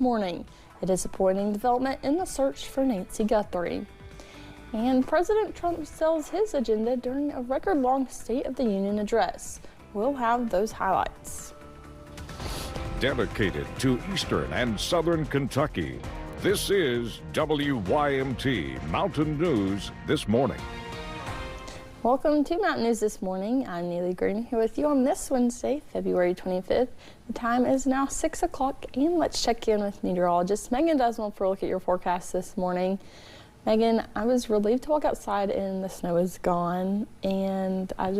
Morning, a disappointing development in the search for Nancy Guthrie. And President Trump sells his agenda during a record-long State of the Union address. We'll have those highlights. Dedicated to Eastern and Southern Kentucky, this is WYMT Mountain News This Morning. Welcome to Mountain News This Morning. I'm Neely Green here with you on this Wednesday, February 25th. The time is now 6 o'clock, and let's check in with meteorologist Megan Desmond for a look at your forecast this morning. Megan, I was relieved to walk outside and the snow is gone, and I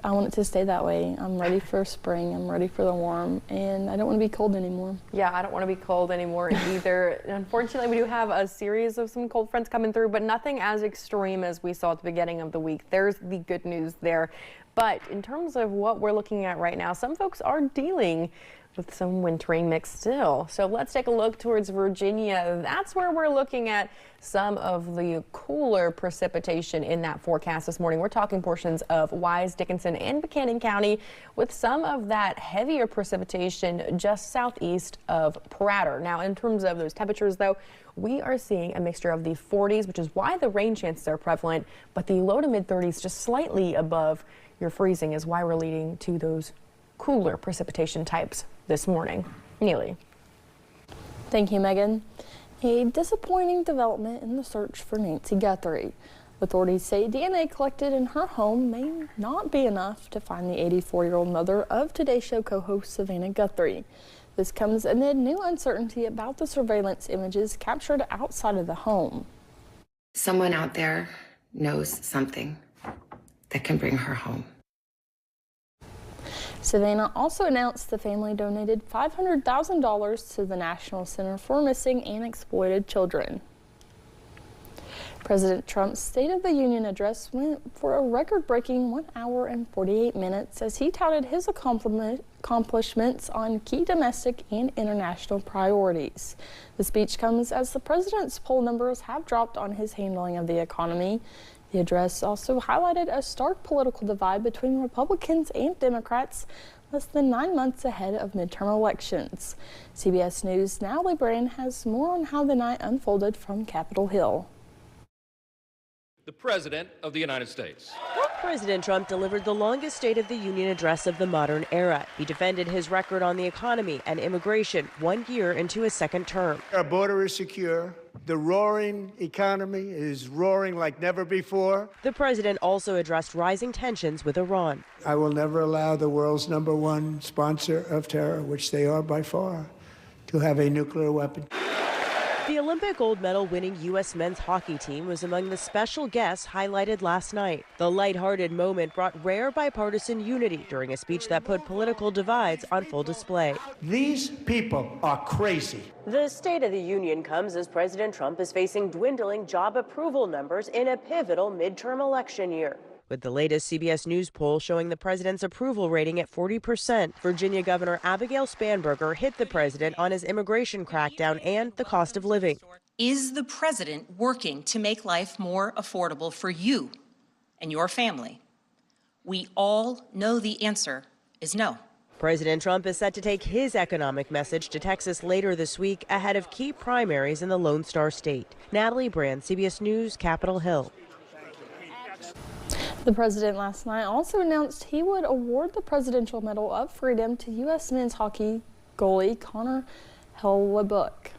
want it to stay that way. I'm ready for spring, I'm ready for the warm, and I don't want to be cold anymore. Yeah, I don't want to be cold anymore either. Unfortunately, we do have a series of some cold fronts coming through, but nothing as extreme as we saw at the beginning of the week. There's the good news there. But in terms of what we're looking at right now, some folks are dealing with some wintering mix still. So let's take a look towards Virginia. That's where we're looking at some of the cooler precipitation in that forecast this morning. We're talking portions of Wise, Dickinson, and Buchanan County, with some of that heavier precipitation just southeast of Prater. Now, in terms of those temperatures, though, we are seeing a mixture of the 40s, which is why the rain chances are prevalent, but the low to mid 30s, just slightly above your freezing, is why we're leading to those cooler precipitation types this morning. Neely. Thank you, Megan. A disappointing development in the search for Nancy Guthrie. Authorities say DNA collected in her home may not be enough to find the 84-year-old mother of Today Show co-host Savannah Guthrie. This comes amid new uncertainty about the surveillance images captured outside of the home. Someone out there knows something that can bring her home. Savannah also announced the family donated $500,000 to the National Center for Missing and Exploited Children. President Trump's State of the Union address went for a record-breaking 1 hour and 48 minutes as he touted his accomplishments on key domestic and international priorities. The speech comes as the president's poll numbers have dropped on his handling of the economy. The address also highlighted a stark political divide between Republicans and Democrats less than 9 months ahead of midterm elections. CBS News' Natalie Brand has more on how the night unfolded from Capitol Hill. The President of the United States. President Trump delivered the longest State of the Union address of the modern era. He defended his record on the economy and immigration 1 year into his second term. Our border is secure. The roaring economy is roaring like never before. The president also addressed rising tensions with Iran. I will never allow the world's #1 sponsor of terror, which they are by far, to have a nuclear weapon. The Olympic gold medal winning U.S. men's hockey team was among the special guests highlighted last night. The lighthearted moment brought rare bipartisan unity during a speech that put political divides on full display. These people are crazy. The State of the Union comes as President Trump is facing dwindling job approval numbers in a pivotal midterm election year. With the latest CBS News poll showing the president's approval rating at 40%, Virginia Governor Abigail Spanberger hit the president on his immigration crackdown and the cost of living. Is the president working to make life more affordable for you and your family? We all know the answer is no. President Trump is set to take his economic message to Texas later this week ahead of key primaries in the Lone Star State. Natalie Brand, CBS News, Capitol Hill. The president last night also announced he would award the Presidential Medal of Freedom to U.S. men's hockey goalie Connor Hellebuyck.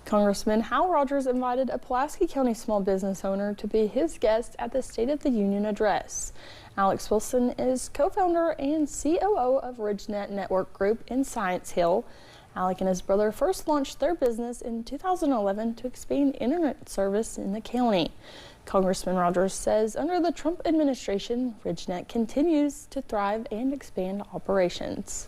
Congressman Hal Rogers invited a Pulaski County small business owner to be his guest at the State of the Union address. Alex Wilson is co-founder and COO of RidgeNet Network Group in Science Hill. Alec and his brother first launched their business in 2011 to expand internet service in the county. Congressman Rogers says under the Trump administration, RidgeNet continues to thrive and expand operations.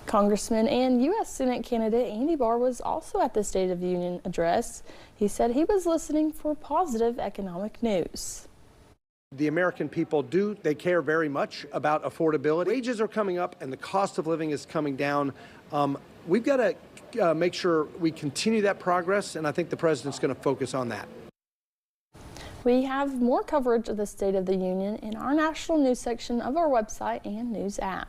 Congressman and U.S. Senate candidate Andy Barr was also at the State of the Union address. He said he was listening for positive economic news. The American people they care very much about affordability. Wages are coming up and the cost of living is coming down. We've got to make sure we continue that progress, and I think the president's going to focus on that. We have more coverage of the State of the Union in our national news section of our website and news app.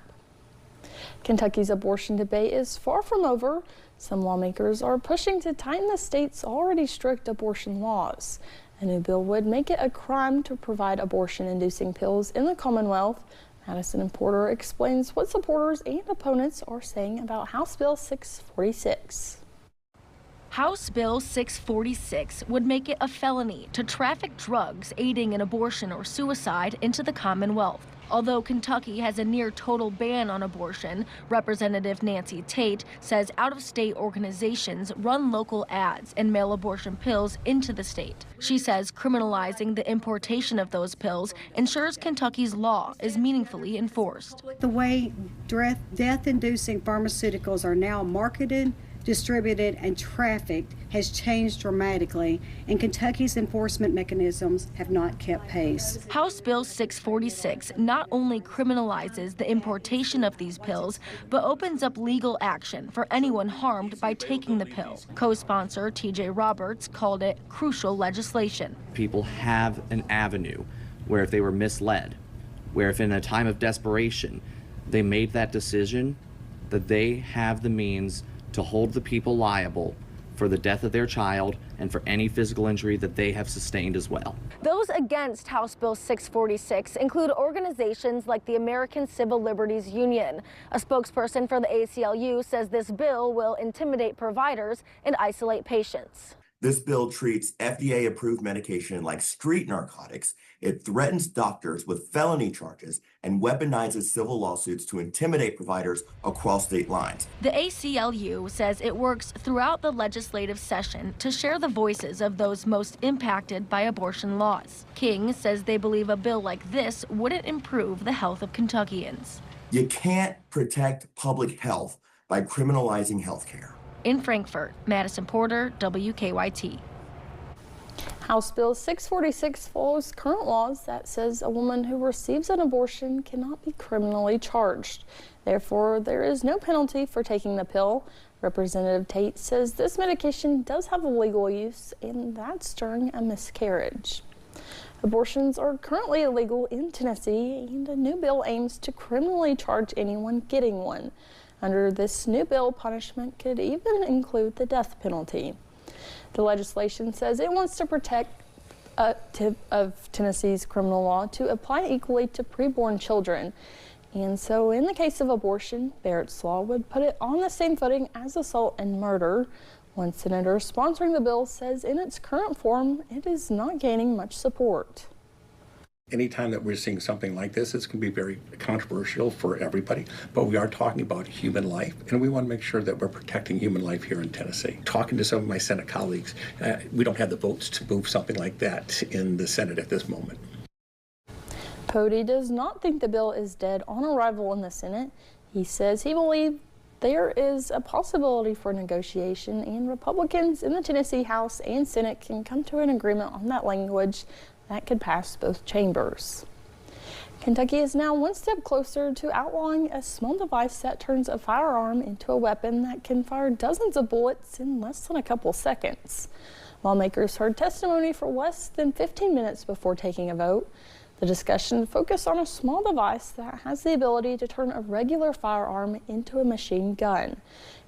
Kentucky's abortion debate is far from over. Some lawmakers are pushing to tighten the state's already strict abortion laws. A new bill would make it a crime to provide abortion-inducing pills in the Commonwealth. Madison Porter explains what supporters and opponents are saying about House Bill 646. House Bill 646 would make it a felony to traffic drugs aiding in abortion or suicide into the Commonwealth. Although Kentucky has a near total ban on abortion, Representative Nancy Tate says out-of-state organizations run local ads and mail abortion pills into the state. She says criminalizing the importation of those pills ensures Kentucky's law is meaningfully enforced. The way death-inducing pharmaceuticals are now marketed, distributed, and trafficked has changed dramatically, and Kentucky's enforcement mechanisms have not kept pace. House Bill 646 not only criminalizes the importation of these pills, but opens up legal action for anyone harmed by taking the pill. Co-sponsor TJ Roberts called it crucial legislation. People have an avenue where if they were misled, where if in a time of desperation they made that decision, that they have the means to hold the people liable for the death of their child and for any physical injury that they have sustained as well. Those against House Bill 646 include organizations like the American Civil Liberties Union. A spokesperson for the ACLU says this bill will intimidate providers and isolate patients. This bill treats FDA-approved medication like street narcotics. It threatens doctors with felony charges and weaponizes civil lawsuits to intimidate providers across state lines. The ACLU says it works throughout the legislative session to share the voices of those most impacted by abortion laws. King says they believe a bill like this wouldn't improve the health of Kentuckians. You can't protect public health by criminalizing health care. In Frankfort, Madison Porter, WKYT. House Bill 646 follows current laws that says a woman who receives an abortion cannot be criminally charged. Therefore, there is no penalty for taking the pill. Representative Tate says this medication does have a legal use, and that's during a miscarriage. Abortions are currently illegal in Tennessee, and a new bill aims to criminally charge anyone getting one. Under this new bill, punishment could even include the death penalty. The legislation says it wants to protect of Tennessee's criminal law to apply equally to preborn children. And so in the case of abortion, Barrett's Law would put it on the same footing as assault and murder. One senator sponsoring the bill says in its current form, it is not gaining much support. Anytime that we're seeing something like this, it's going to be very controversial for everybody, but we are talking about human life, and we want to make sure that we're protecting human life here in Tennessee. Talking to some of my Senate colleagues, we don't have the votes to move something like that in the Senate at this moment. Pody does not think the bill is dead on arrival in the Senate. He says he believes there is a possibility for negotiation, and Republicans in the Tennessee House and Senate can come to an agreement on that language that could pass both chambers. Kentucky is now one step closer to outlawing a small device that turns a firearm into a weapon that can fire dozens of bullets in less than a couple seconds. Lawmakers heard testimony for less than 15 minutes before taking a vote. The discussion focused on a small device that has the ability to turn a regular firearm into a machine gun.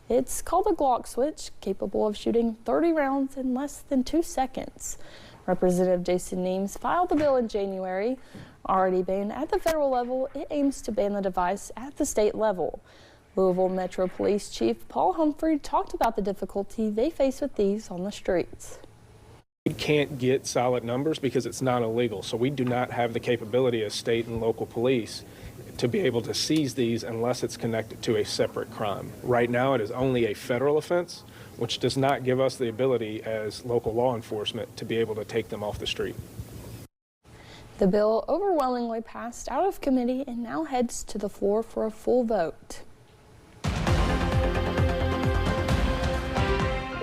It's called a Glock switch, capable of shooting 30 rounds in less than 2 seconds. Representative Jason Nemes filed the bill in January. Already banned at the federal level, it aims to ban the device at the state level. Louisville Metro Police Chief Paul Humphrey talked about the difficulty they face with these on the streets. We can't get solid numbers because it's not illegal, so we do not have the capability as state and local police to be able to seize these unless it's connected to a separate crime. Right now it is only a federal offense, which does not give us the ability as local law enforcement to be able to take them off the street. The bill overwhelmingly passed out of committee and now heads to the floor for a full vote.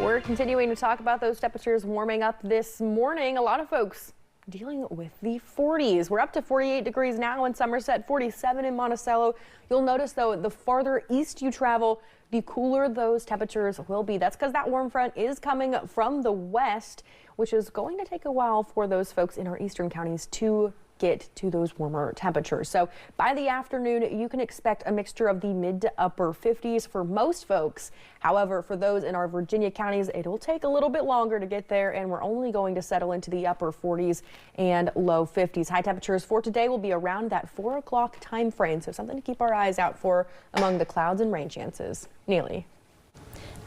We're continuing to talk about those temperatures warming up this morning. A lot of folks dealing with the 40s. We're up to 48 degrees now in Somerset, 47 in Monticello. You'll notice, though, the farther east you travel, the cooler those temperatures will be. That's because that warm front is coming from the west, which is going to take a while for those folks in our eastern counties to get to those warmer temperatures. So by the afternoon, you can expect a mixture of the mid to upper 50s for most folks. However, for those in our Virginia counties, it'll take a little bit longer to get there, and we're only going to settle into the upper 40s and low 50s. High temperatures for today will be around that 4 o'clock time frame, so something to keep our eyes out for among the clouds and rain chances. Neely.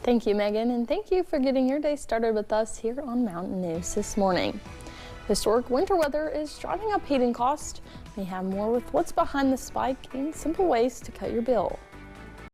Thank you, Megan, and thank you for getting your day started with us here on Mountain News this morning. Historic winter weather is driving up heating costs. We have more with what's behind the spike and simple ways to cut your bill.